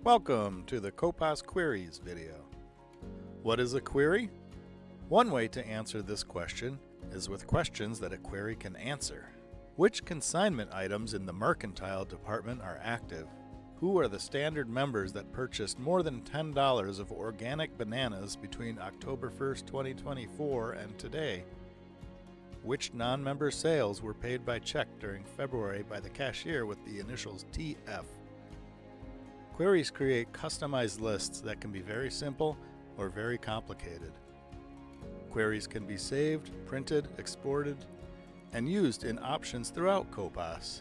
Welcome to the CoPOS Queries video. What is a query? One way to answer this question is with questions that a query can answer. Which consignment items in the mercantile department are active? Who are the standard members that purchased more than $10 of organic bananas between October 1st, 2024 and today? Which non-member sales were paid by check during February by the cashier with the initials TF? Queries create customized lists that can be very simple or very complicated. Queries can be saved, printed, exported, and used in options throughout CoPOS.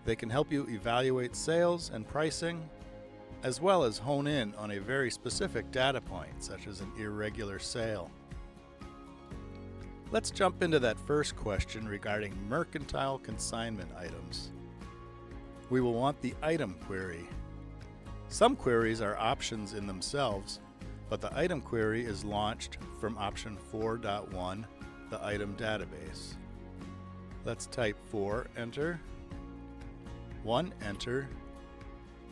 They can help you evaluate sales and pricing, as well as hone in on a very specific data point, such as an irregular sale. Let's jump into that first question regarding mercantile consignment items. We will want the item query. Some queries are options in themselves, but the item query is launched from option 4.1, the item database. Let's type 4, enter, 1, enter,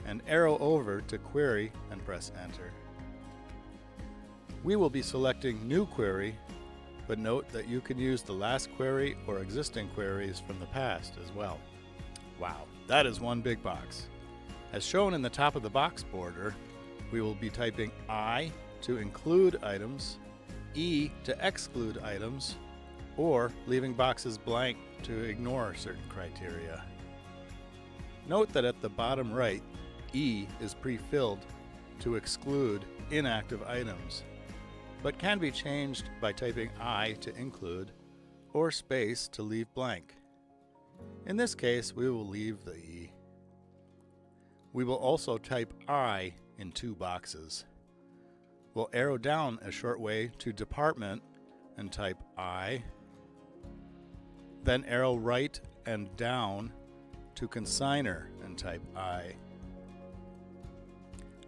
and arrow over to query and press enter. We will be selecting new query, but note that you can use the last query or existing queries from the past as well. Wow, that is one big box. As shown in the top of the box border, we will be typing I to include items, E to exclude items, or leaving boxes blank to ignore certain criteria. Note that at the bottom right, E is pre-filled to exclude inactive items, but can be changed by typing I to include or space to leave blank. In this case, we will leave the E. We will also type I in two boxes. We'll arrow down a short way to Department and type I, then arrow right and down to Consigner and type I.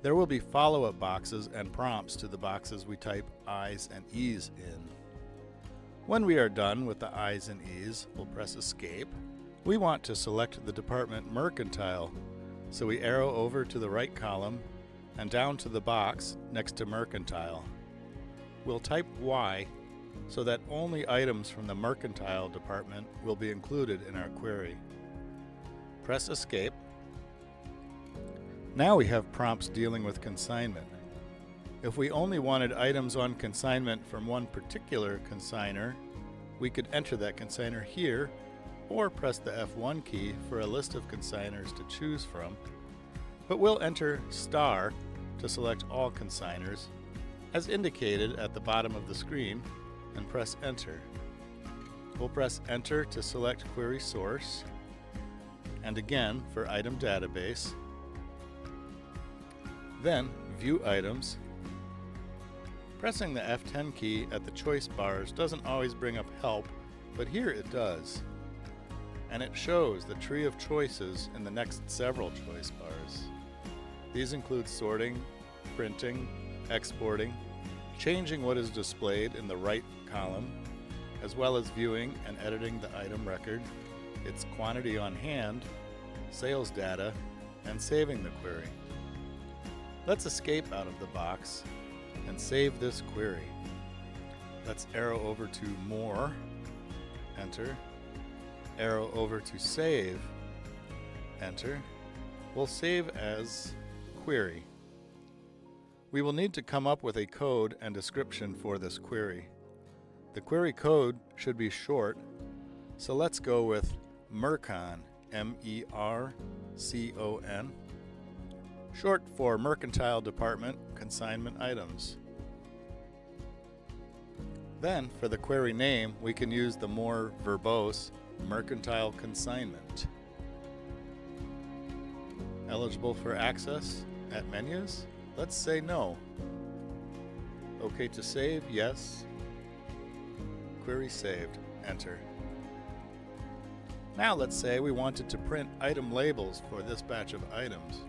There will be follow-up boxes and prompts to the boxes we type I's and E's in. When we are done with the I's and E's, we'll press Escape. We want to select the department Mercantile, so we arrow over to the right column and down to the box next to Mercantile. We'll type Y so that only items from the Mercantile department will be included in our query. Press Escape. Now we have prompts dealing with consignment. If we only wanted items on consignment from one particular consigner, we could enter that consigner here or press the F1 key for a list of consigners to choose from, but we'll enter star to select all consigners, as indicated at the bottom of the screen, and press enter. We'll press enter to select query source, and again for item database, then view items. Pressing the F10 key at the choice bars doesn't always bring up help, but here it does. And it shows the tree of choices in the next several choice bars. These include sorting, printing, exporting, changing what is displayed in the right column, as well as viewing and editing the item record, its quantity on hand, sales data, and saving the query. Let's escape out of the box and save this query. Let's arrow over to More, enter, arrow over to Save, enter. We'll save as Query. We will need to come up with a code and description for this query. The query code should be short, so let's go with MERCON, M-E-R-C-O-N, short for Mercantile Department Consignment Items. Then, for the query name, we can use the more verbose Mercantile Consignment. Eligible for access at menus? Let's say no. OK to save? Yes. Query saved. Enter. Now let's say we wanted to print item labels for this batch of items.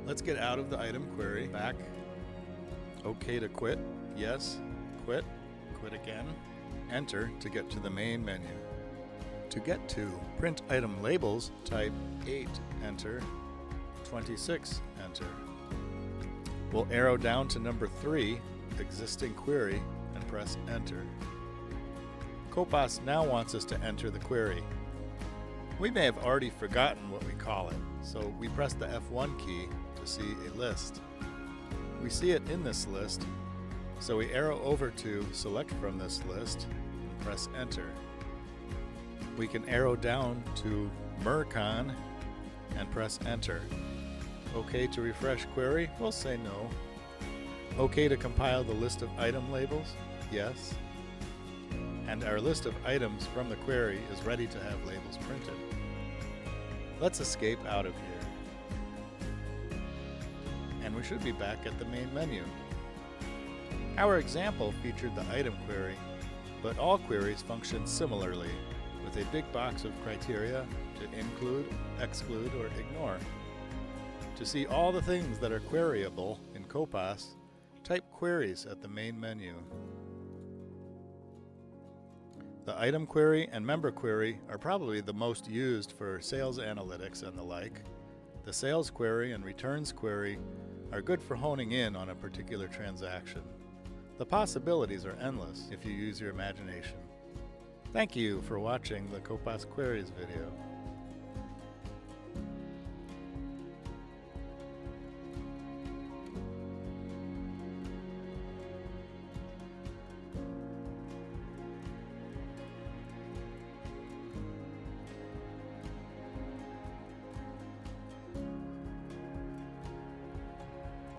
Let's get out of the item query, back. OK to quit? Yes. Quit. Quit again. Enter to get to the main menu. To get to print item labels, type 8, enter, 26, enter. We'll arrow down to number 3, Existing Query, and press Enter. CoPOS now wants us to enter the query. We may have already forgotten what we call it, so we press the F1 key to see a list. We see it in this list, so we arrow over to Select from this list and press Enter. We can arrow down to MERCON and press Enter. OK to refresh query? We'll say no. OK to compile the list of item labels? Yes. And our list of items from the query is ready to have labels printed. Let's escape out of here. And we should be back at the main menu. Our example featured the item query, but all queries function similarly, with a big box of criteria to include, exclude, or ignore. To see all the things that are queryable in CoPOS, type Queries at the main menu. The item query and member query are probably the most used for sales analytics and the like. The sales query and returns query are good for honing in on a particular transaction. The possibilities are endless if you use your imagination. Thank you for watching the CoPOS Queries video.